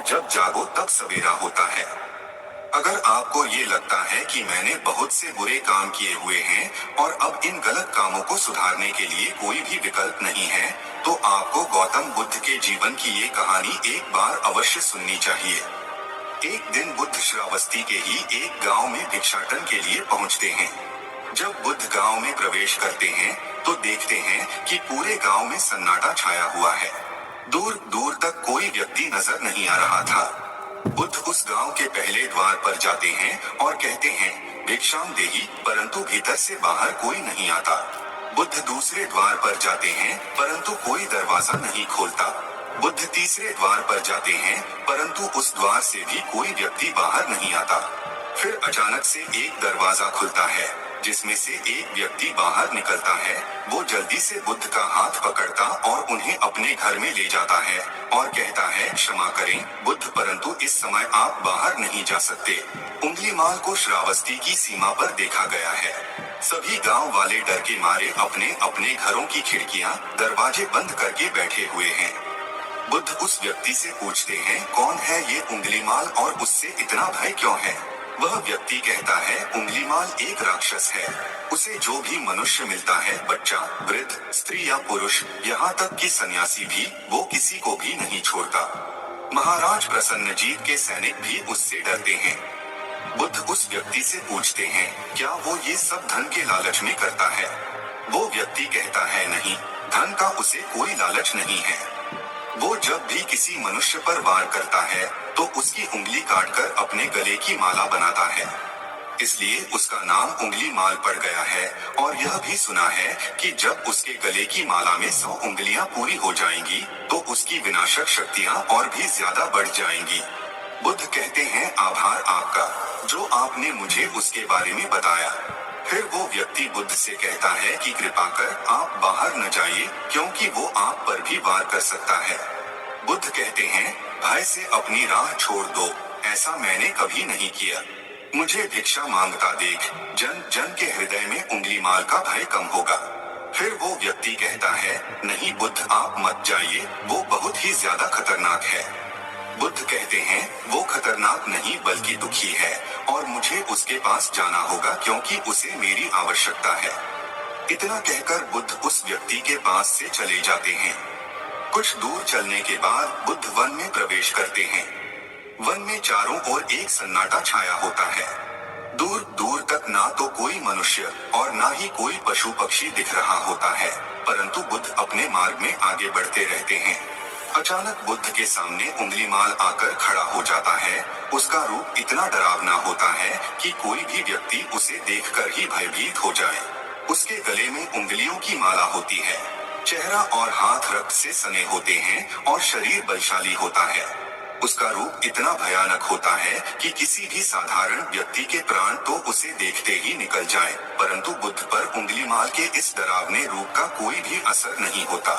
जब जागो तब सवेरा होता है। अगर आपको ये लगता है कि मैंने बहुत से बुरे काम किए हुए हैं और अब इन गलत कामों को सुधारने के लिए कोई भी विकल्प नहीं है, तो आपको गौतम बुद्ध के जीवन की ये कहानी एक बार अवश्य सुननी चाहिए। एक दिन बुद्ध श्रावस्ती के ही एक गांव में भिक्षाटन के लिए पहुंचते हैं। जब बुद्ध गांव में प्रवेश करते हैं, तो देखते हैं कि पूरे गांव में सन्नाटा छाया हुआ है। दूर दूर तक कोई व्यक्ति नजर नहीं आ रहा था। बुद्ध उस गांव के पहले द्वार पर जाते हैं और कहते हैं, भिक्षाम देहि, परंतु भीतर से बाहर कोई नहीं आता। बुद्ध दूसरे द्वार पर जाते हैं, परंतु कोई दरवाजा नहीं खोलता। बुद्ध तीसरे द्वार पर जाते हैं, परंतु उस द्वार से भी कोई व्यक्ति बाहर नहीं आता। फिर अचानक से एक दरवाजा खुलता है, जिसमें से एक व्यक्ति बाहर निकलता है। वो जल्दी से बुद्ध का हाथ पकड़ता और उन्हें अपने घर में ले जाता है और कहता है, क्षमा करें बुद्ध, परंतु इस समय आप बाहर नहीं जा सकते। उंगलीमाल को श्रावस्ती की सीमा पर देखा गया है। सभी गांव वाले डर के मारे अपने अपने घरों की खिड़कियां, दरवाजे बंद करके बैठे हुए हैं। बुद्ध उस व्यक्ति से पूछते हैं, कौन है ये उंगलीमाल और उससे इतना भय क्यों है? वह व्यक्ति कहता है, उंगलीमाल एक राक्षस है। उसे जो भी मनुष्य मिलता है, बच्चा, वृद्ध, स्त्री या पुरुष, यहाँ तक कि सन्यासी भी, वो किसी को भी नहीं छोड़ता। महाराज प्रसन्नजीत के सैनिक भी उससे डरते हैं। बुद्ध उस व्यक्ति से पूछते हैं, क्या वो ये सब धन के लालच में करता है? वो व्यक्ति कहता है, नहीं, धन का उसे कोई लालच नहीं है। वो जब भी किसी मनुष्य पर वार करता है, तो उसकी उंगली काटकर अपने गले की माला बनाता है। इसलिए उसका नाम उंगली माल पड़ गया है। और यह भी सुना है कि जब उसके गले की माला में 100 उंगलियां पूरी हो जाएंगी, तो उसकी विनाशक शक्तियां और भी ज्यादा बढ़ जाएंगी। बुद्ध कहते हैं, आभार आपका, जो आपने मुझे उसके बारे में बताया। फिर वो व्यक्ति बुद्ध से कहता है कि कृपा कर आप बाहर न जाइए, क्योंकि वो आप पर भी वार कर सकता है। बुद्ध कहते हैं, भय से अपनी राह छोड़ दो, ऐसा मैंने कभी नहीं किया। मुझे भिक्षा मांगता देख जन जन के हृदय में उंगलीमाल का भय कम होगा। फिर वो व्यक्ति कहता है, नहीं बुद्ध, आप मत जाइए, वो बहुत ही ज्यादा खतरनाक है। बुद्ध कहते हैं, वो खतरनाक नहीं बल्कि दुखी है और मुझे उसके पास जाना होगा, क्योंकि उसे मेरी आवश्यकता है। इतना कहकर बुद्ध उस व्यक्ति के पास से चले जाते हैं। कुछ दूर चलने के बाद बुद्ध वन में प्रवेश करते हैं। वन में चारों ओर एक सन्नाटा छाया होता है। दूर दूर तक ना तो कोई मनुष्य और ना ही कोई पशु पक्षी दिख रहा होता है, परंतु बुद्ध अपने मार्ग में आगे बढ़ते रहते हैं। अचानक बुद्ध के सामने उंगलीमाल आकर खड़ा हो जाता है। उसका रूप इतना डरावना होता है कि कोई भी व्यक्ति उसे देखकर ही भयभीत हो जाए। उसके गले में उंगलियों की माला होती है। चेहरा और हाथ रक्त से सने होते हैं और शरीर बलशाली होता है। उसका रूप इतना भयानक होता है कि किसी भी साधारण व्यक्ति के प्राण तो उसे देखते ही निकल जाए, परंतु बुद्ध पर उंगलीमाल के इस डरावने रूप का कोई भी असर नहीं होता।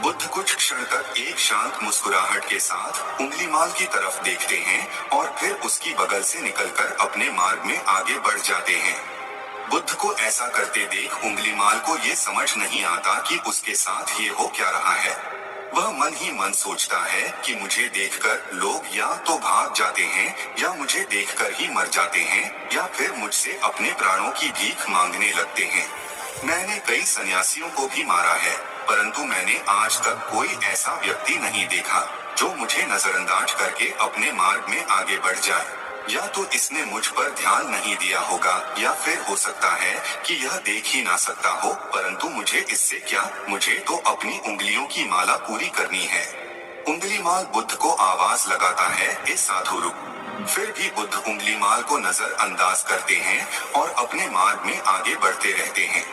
बुद्ध कुछ क्षण तक एक शांत मुस्कुराहट के साथ उंगलीमाल की तरफ देखते हैं और फिर उसकी बगल से निकलकर अपने मार्ग में आगे बढ़ जाते हैं। बुद्ध को ऐसा करते देख उंगलीमाल को ये समझ नहीं आता कि उसके साथ ये हो क्या रहा है। वह मन ही मन सोचता है कि मुझे देखकर लोग या तो भाग जाते हैं या मुझे देखकर ही मर जाते हैं या फिर मुझसे अपने प्राणों की भीख मांगने लगते हैं। मैंने कई सन्यासियों को भी मारा है, परंतु मैंने आज तक कोई ऐसा व्यक्ति नहीं देखा जो मुझे नजरअंदाज करके अपने मार्ग में आगे बढ़ जाए। या तो इसने मुझ पर ध्यान नहीं दिया होगा, या फिर हो सकता है कि यह देख ही ना सकता हो, परंतु मुझे इससे क्या, मुझे तो अपनी उंगलियों की माला पूरी करनी है। उंगलीमाल बुद्ध को आवाज लगाता है, ए साधु रुक। फिर भी बुद्ध उंगलीमाल को नजरअंदाज करते हैं और अपने मार्ग में आगे बढ़ते रहते हैं।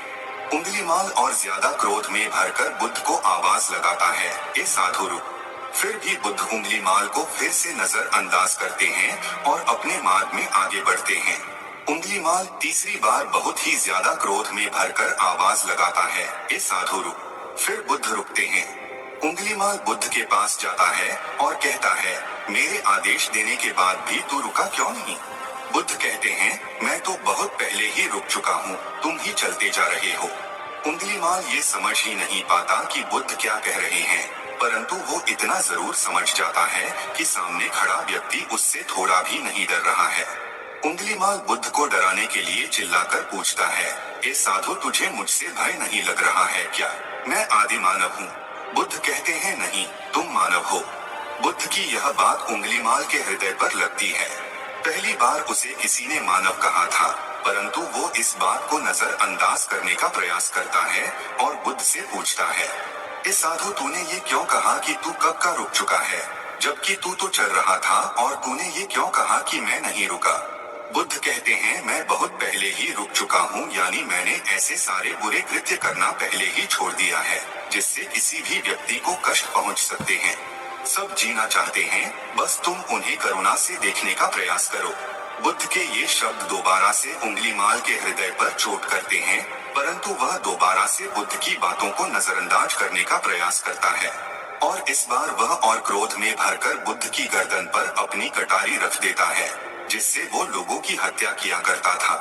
उंगलीमाल और ज्यादा क्रोध में भरकर बुद्ध को आवाज लगाता है, ए साधु रुक। फिर भी बुद्ध उंगलीमाल को फिर से नजरअंदाज करते हैं और अपने मार्ग में आगे बढ़ते हैं। उंगलीमाल तीसरी बार बहुत ही ज्यादा क्रोध में भरकर आवाज लगाता है, ए साधु रुक। फिर बुद्ध रुकते हैं। उंगलीमाल बुद्ध के पास जाता है और कहता है, मेरे आदेश देने के बाद भी तू रुका क्यों नहीं? बुद्ध कहते हैं, मैं तो बहुत पहले ही रुक चुका हूँ, तुम ही चलते जा रहे हो। उंगलीमाल ये समझ ही नहीं पाता कि बुद्ध क्या कह रहे हैं। परंतु वो इतना जरूर समझ जाता है कि सामने खड़ा व्यक्ति उससे थोड़ा भी नहीं डर रहा है। उंगलीमाल बुद्ध को डराने के लिए चिल्लाकर पूछता है, ए साधु, तुझे मुझसे भय नहीं लग रहा है क्या? मैं आदि मानव हूँ। बुद्ध कहते हैं, नहीं, तुम मानव हो। बुद्ध की यह बात उंगलीमाल के हृदय पर लगती है। पहली बार उसे किसी ने मानव कहा था, परंतु वो इस बात को नजरअंदाज करने का प्रयास करता है और बुद्ध से पूछता है, ए साधु, तूने ये क्यों कहा कि तू कब का रुक चुका है, जबकि तू तो चल रहा था, और तूने ये क्यों कहा कि मैं नहीं रुका? बुद्ध कहते हैं, मैं बहुत पहले ही रुक चुका हूँ, यानी मैंने ऐसे सारे बुरे कृत्य करना पहले ही छोड़ दिया है जिससे किसी भी व्यक्ति को कष्ट पहुँच सकते हैं। सब जीना चाहते हैं, बस तुम उन्हें करुणा से देखने का प्रयास करो। बुद्ध के ये शब्द दोबारा से उंगलीमाल के हृदय पर चोट करते हैं, परंतु वह दोबारा से बुद्ध की बातों को नजरअंदाज करने का प्रयास करता है और इस बार वह और क्रोध में भरकर बुद्ध की गर्दन पर अपनी कटारी रख देता है, जिससे वो लोगों की हत्या किया करता था,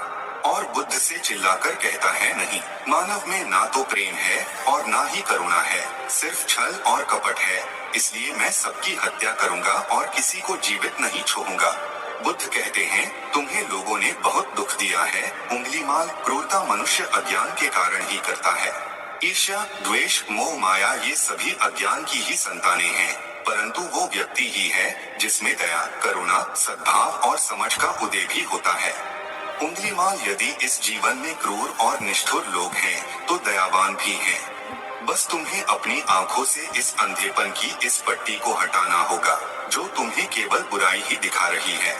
और बुद्ध से चिल्लाकर कहता है, नहीं, मानव में ना तो प्रेम है और ना ही करुणा है, सिर्फ छल और कपट है, इसलिए मैं सबकी हत्या करूंगा और किसी को जीवित नहीं छोड़ूंगा। बुद्ध कहते हैं, तुम्हें लोगों ने बहुत दुख दिया है उंगलीमाल, क्रूरता मनुष्य अज्ञान के कारण ही करता है। ईर्ष्या, द्वेष, मोह, माया, ये सभी अज्ञान की ही संतानें हैं, परंतु वो व्यक्ति ही है जिसमें दया, करुणा, सद्भाव और समझ का उदय भी होता है। उंगलीमाल, यदि इस जीवन में क्रूर और निष्ठुर लोग हैं, तो दयावान भी हैं। बस तुम्हें अपनी आंखों से इस अंधेपन की इस पट्टी को हटाना होगा, जो तुम्हें केवल बुराई ही दिखा रही है।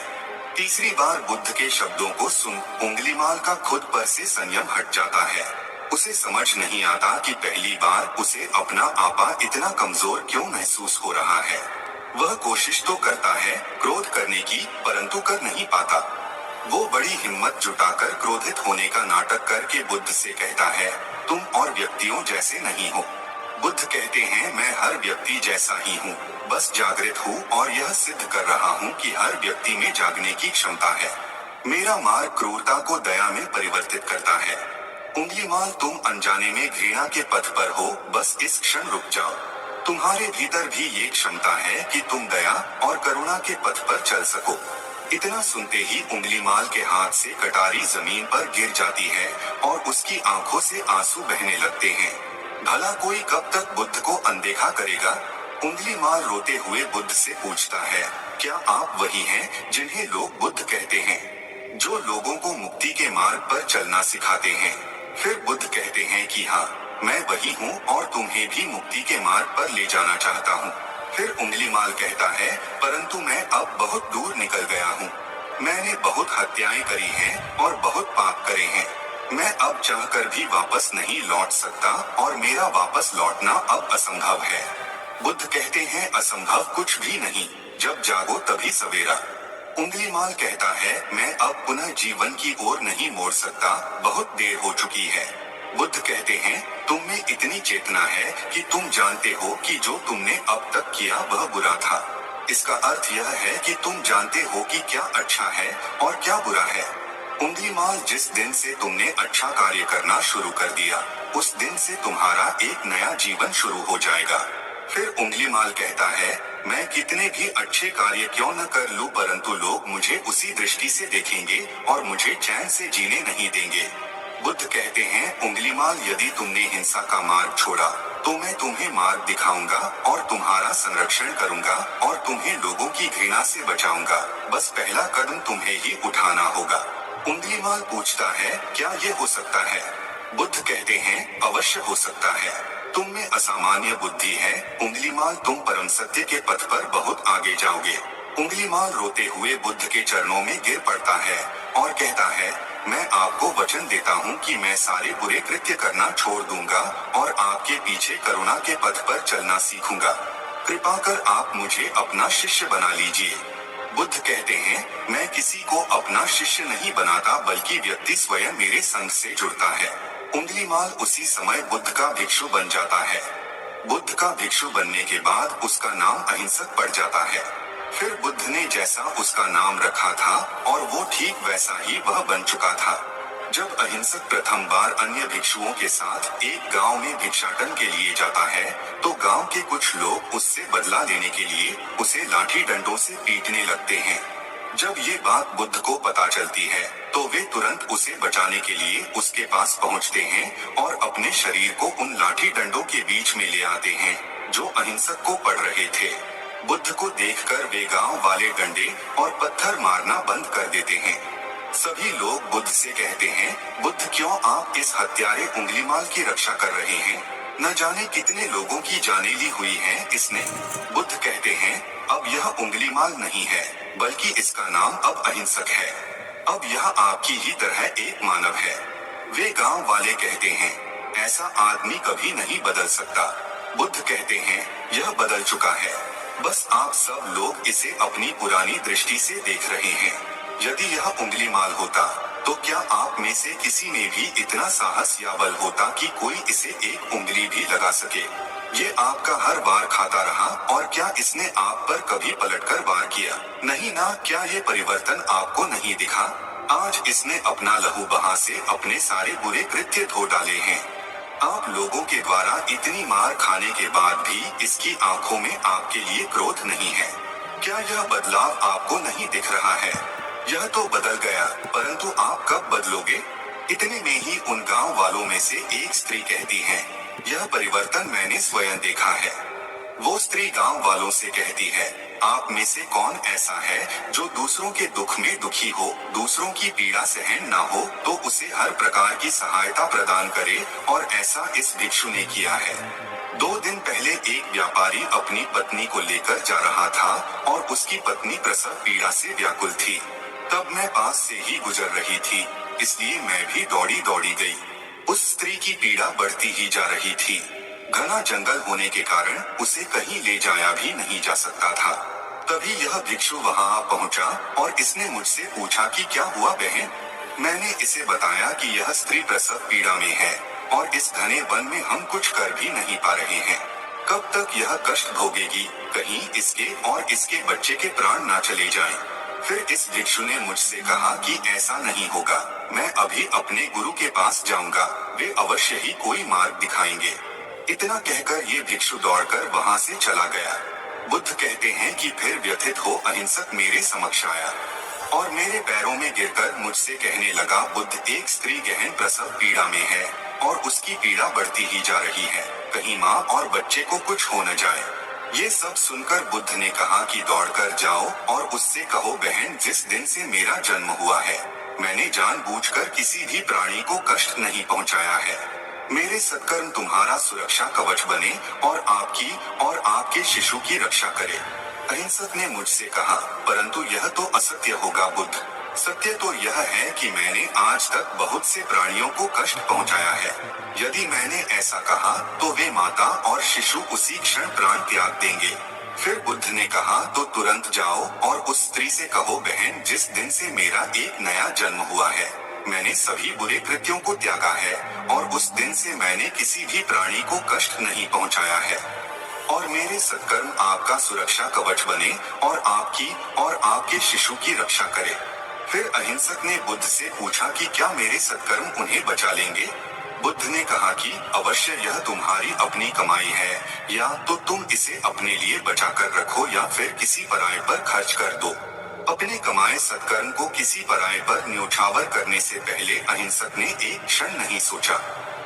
तीसरी बार बुद्ध के शब्दों को सुन उंगलीमाल का खुद पर से संयम हट जाता है। उसे समझ नहीं आता कि पहली बार उसे अपना आपा इतना कमजोर क्यों महसूस हो रहा है। वह कोशिश तो करता है क्रोध करने की, परंतु कर नहीं पाता। वो बड़ी हिम्मत जुटाकर क्रोधित होने का नाटक करके बुद्ध से कहता है, तुम और व्यक्तियों जैसे नहीं हो। बुद्ध कहते हैं, मैं हर व्यक्ति जैसा ही हूँ, बस जागृत हूँ और यह सिद्ध कर रहा हूँ कि हर व्यक्ति में जागने की क्षमता है। मेरा मार्ग क्रूरता को दया में परिवर्तित करता है। उंगलीमाल, तुम अनजाने में घृणा के पथ पर हो, बस इस क्षण रुक जाओ। तुम्हारे भीतर भी ये क्षमता है कि तुम दया और करुणा के पथ पर चल सको। इतना सुनते ही उंगलीमाल के हाथ से कटारी जमीन पर गिर जाती है और उसकी आंखों से आंसू बहने लगते हैं। भला कोई कब तक बुद्ध को अनदेखा करेगा? उंगलीमाल रोते हुए बुद्ध से पूछता है, क्या आप वही हैं जिन्हें लोग बुद्ध कहते हैं, जो लोगों को मुक्ति के मार्ग पर चलना सिखाते हैं? फिर बुद्ध कहते हैं कि हाँ, मैं वही हूँ और तुम्हें भी मुक्ति के मार्ग पर ले जाना चाहता हूँ। फिर उंगलीमाल कहता है, परंतु मैं अब बहुत दूर निकल गया हूँ। मैंने बहुत हत्याएं करी हैं और बहुत पाप करे हैं। मैं अब चाहकर भी वापस नहीं लौट सकता और मेरा वापस लौटना अब असंभव है। बुद्ध कहते हैं, असंभव कुछ भी नहीं, जब जागो तभी सवेरा। उंगलीमाल कहता है, मैं अब पुनः जीवन की ओर नहीं मोड़ सकता, बहुत देर हो चुकी है। बुद्ध कहते हैं, तुम में इतनी चेतना है कि तुम जानते हो कि जो तुमने अब तक किया वह बुरा था। इसका अर्थ यह है कि तुम जानते हो कि क्या अच्छा है और क्या बुरा है। उंगलीमाल, जिस दिन से तुमने अच्छा कार्य करना शुरू कर दिया, उस दिन से तुम्हारा एक नया जीवन शुरू हो जाएगा। फिर उंगलीमाल कहता है, मैं कितने भी अच्छे कार्य क्यों न कर लूं, परंतु लोग मुझे उसी दृष्टि से देखेंगे और मुझे चैन से जीने नहीं देंगे। बुद्ध कहते हैं, उंगलीमाल, यदि तुमने हिंसा का मार्ग छोड़ा तो मैं तुम्हें मार्ग दिखाऊंगा और तुम्हारा संरक्षण करूंगा और तुम्हें लोगों की घृणा से बचाऊंगा। बस पहला कदम तुम्हें ही उठाना होगा। उंगलीमाल पूछता है, क्या ये हो सकता है? बुद्ध कहते हैं, अवश्य हो सकता है। तुम में असामान्य बुद्धि है उंगलीमाल, तुम परम सत्य के पथ पर बहुत आगे जाओगे। उंगलीमाल रोते हुए बुद्ध के चरणों में गिर पड़ता है और कहता है, मैं आपको वचन देता हूँ कि मैं सारे बुरे कृत्य करना छोड़ दूंगा और आपके पीछे करुणा के पथ पर चलना सीखूंगा। कृपा कर आप मुझे अपना शिष्य बना लीजिए। बुद्ध कहते हैं, मैं किसी को अपना शिष्य नहीं बनाता, बल्कि व्यक्ति स्वयं मेरे संग से जुड़ता है। उंगलीमाल उसी समय बुद्ध का भिक्षु बन जाता है। बुद्ध का भिक्षु बनने के बाद उसका नाम अहिंसक पड़ जाता है। फिर बुद्ध ने जैसा उसका नाम रखा था और वो ठीक वैसा ही वह बन चुका था। जब अहिंसक प्रथम बार अन्य भिक्षुओं के साथ एक गांव में भिक्षाटन के लिए जाता है, तो गांव के कुछ लोग उससे बदला लेने के लिए उसे लाठी डंडों से पीटने लगते हैं। जब ये बात बुद्ध को पता चलती है, तो वे तुरंत उसे बचाने के लिए उसके पास पहुंचते हैं और अपने शरीर को उन लाठी डंडों के बीच में ले आते हैं, जो अहिंसक को पड़ रहे थे। बुद्ध को देखकर वे गांव वाले डंडे और पत्थर मारना बंद कर देते हैं। सभी लोग बुद्ध से कहते हैं, बुद्ध क्यों आप इस हत्यारे उंगलीमाल की रक्षा कर रहे हैं? न जाने कितने लोगों की जाने ली हुई है इसने। बुद्ध कहते हैं, अब यह उंगलीमाल नहीं है, बल्कि इसका नाम अब अहिंसक है। अब यह आपकी ही तरह एक मानव है। वे गांव वाले कहते हैं, ऐसा आदमी कभी नहीं बदल सकता। बुद्ध कहते हैं, यह बदल चुका है, बस आप सब लोग इसे अपनी पुरानी दृष्टि से देख रहे हैं। यदि यह उंगलीमाल होता, तो क्या आप में से किसी में भी इतना साहस या बल होता कि कोई इसे एक उंगली भी लगा सके? ये आपका हर बार खाता रहा, और क्या इसने आप पर कभी पलटकर वार किया? नहीं ना। क्या ये परिवर्तन आपको नहीं दिखा? आज इसने अपना लहू बहा से अपने सारे बुरे कृत्य धो डाले हैं। आप लोगों के द्वारा इतनी मार खाने के बाद भी इसकी आंखों में आपके लिए क्रोध नहीं है। क्या यह बदलाव आपको नहीं दिख रहा है? यह तो बदल गया, परंतु आप कब बदलोगे? इतने में ही उन गांव वालों में से एक स्त्री कहती है, यह परिवर्तन मैंने स्वयं देखा है। वो स्त्री गांव वालों से कहती है, आप में से कौन ऐसा है जो दूसरों के दुख में दुखी हो, दूसरों की पीड़ा सहन ना हो तो उसे हर प्रकार की सहायता प्रदान करे, और ऐसा इस भिक्षु ने किया है। 2 दिन पहले एक व्यापारी अपनी पत्नी को लेकर जा रहा था, और उसकी पत्नी प्रसव पीड़ा से व्याकुल थी। तब मैं पास से ही गुजर रही थी, इसलिए मैं भी दौड़ी दौड़ी गई। उस स्त्री की पीड़ा बढ़ती ही जा रही थी। घना जंगल होने के कारण उसे कहीं ले जाया भी नहीं जा सकता था। तभी यह भिक्षु वहां पहुंचा, और इसने मुझसे पूछा कि क्या हुआ बहन? मैंने इसे बताया कि यह स्त्री प्रसव पीड़ा में है, और इस घने वन में हम कुछ कर भी नहीं पा रहे हैं। कब तक यह कष्ट भोगेगी? कहीं इसके और इसके बच्चे के प्राण ना चले जाएं। फिर इस भिक्षु ने मुझसे कहा कि ऐसा नहीं होगा, मैं अभी अपने गुरु के पास जाऊंगा, वे अवश्य ही कोई मार्ग दिखाएंगे। इतना कहकर ये भिक्षु दौड़कर वहां से चला गया। बुद्ध कहते हैं कि फिर व्यथित हो अहिंसक मेरे समक्ष आया, और मेरे पैरों में गिरकर मुझसे कहने लगा, बुद्ध एक स्त्री गहन प्रसव पीड़ा में है, और उसकी पीड़ा बढ़ती ही जा रही है, कहीं माँ और बच्चे को कुछ हो न जाए। ये सब सुनकर बुद्ध ने कहा कि दौड़कर जाओ और उससे कहो, बहन जिस दिन से मेरा जन्म हुआ है, मैंने जानबूझकर किसी भी प्राणी को कष्ट नहीं पहुंचाया है। मेरे सत्कर्म तुम्हारा सुरक्षा कवच बने, और आपकी और आपके शिशु की रक्षा करे। अहिंसक ने मुझसे कहा, परंतु यह तो असत्य होगा बुद्ध। सत्य तो यह है कि मैंने आज तक बहुत से प्राणियों को कष्ट पहुंचाया है। यदि मैंने ऐसा कहा तो वे माता और शिशु उसी क्षण प्राण त्याग देंगे। फिर बुद्ध ने कहा, तो तुरंत जाओ और उस स्त्री से कहो, बहन जिस दिन से मेरा एक नया जन्म हुआ है, मैंने सभी बुरे कृत्यों को त्यागा है, और उस दिन से मैंने किसी भी प्राणी को कष्ट नहीं पहुंचाया है। और मेरे सत्कर्म आपका सुरक्षा कवच बने, और आपकी और आपके शिशु की रक्षा करे। फिर अहिंसक ने बुद्ध से पूछा कि क्या मेरे सत्कर्म उन्हें बचा लेंगे? बुद्ध ने कहा कि अवश्य यह तुम्हारी अपनी कमाई है, या तो तुम इसे अपने लिए बचा कर रखो या फिर किसी पराये पर खर्च कर दो। अपने कमाए सत्कर्म को किसी पराये पर न्योछावर करने से पहले अहिंसक ने एक क्षण नहीं सोचा,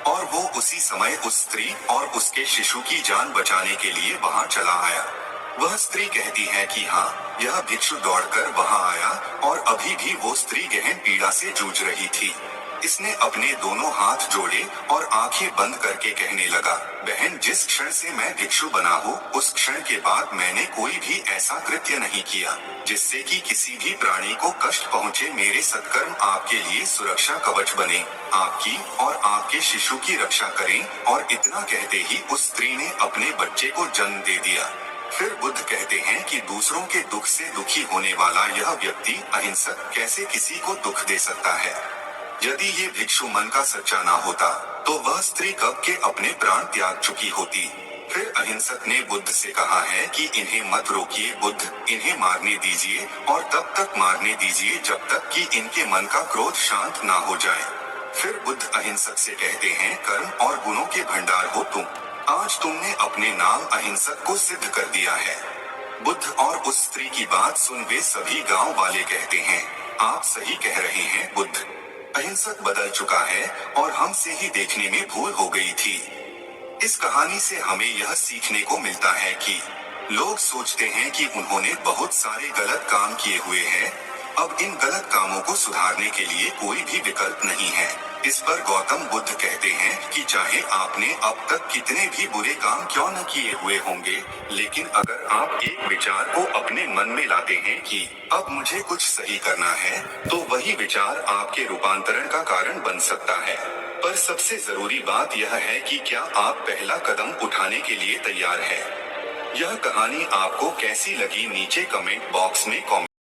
और वो उसी समय उस स्त्री और उसके शिशु की जान बचाने के लिए वहां चला आया। वह स्त्री कहती है कि हाँ, यह भिक्षु दौड़कर वहां आया, और अभी भी वो स्त्री गहन पीड़ा से जूझ रही थी। इसने अपने दोनों हाथ जोड़े और आंखें बंद करके कहने लगा, बहन जिस क्षण से मैं भिक्षु बना हूँ, उस क्षण के बाद मैंने कोई भी ऐसा कृत्य नहीं किया जिससे कि किसी भी प्राणी को कष्ट पहुँचे। मेरे सत्कर्म आपके लिए सुरक्षा कवच बने, आपकी और आपके शिशु की रक्षा करें। और इतना कहते ही उस स्त्री ने अपने बच्चे को जन्म दे दिया। फिर बुद्ध कहते हैं कि दूसरों के दुख से दुखी होने वाला यह व्यक्ति अहिंसक कैसे किसी को दुख दे सकता है? यदि ये भिक्षु मन का सच्चा ना होता, तो वह स्त्री कब के अपने प्राण त्याग चुकी होती। फिर अहिंसक ने बुद्ध से कहा है कि इन्हें मत रोकिए बुद्ध, इन्हें मारने दीजिए, और तब तक मारने दीजिए जब तक कि इनके मन का क्रोध शांत ना हो जाए। फिर बुद्ध अहिंसक से कहते हैं, कर्म और गुणों के भंडार हो तुम। आज तुमने अपने नाम अहिंसक को सिद्ध कर दिया है। बुद्ध और उस स्त्री की बात सुन वे सभी गांव वाले कहते हैं, आप सही कह रहे हैं बुद्ध। अहिंसक बदल चुका है और हमसे ही देखने में भूल हो गई थी। इस कहानी से हमें यह सीखने को मिलता है कि लोग सोचते हैं कि उन्होंने बहुत सारे गलत काम किए हुए हैं, अब इन गलत कामों को सुधारने के लिए कोई भी विकल्प नहीं है। इस पर गौतम बुद्ध कहते हैं कि चाहे आपने अब तक कितने भी बुरे काम क्यों न किए हुए होंगे, लेकिन अगर आप एक विचार को अपने मन में लाते हैं कि अब मुझे कुछ सही करना है, तो वही विचार आपके रूपांतरण का कारण बन सकता है। पर सबसे जरूरी बात यह है कि क्या आप पहला कदम उठाने के लिए तैयार हैं? यह कहानी आपको कैसी लगी नीचे कमेंट बॉक्स में कमेंट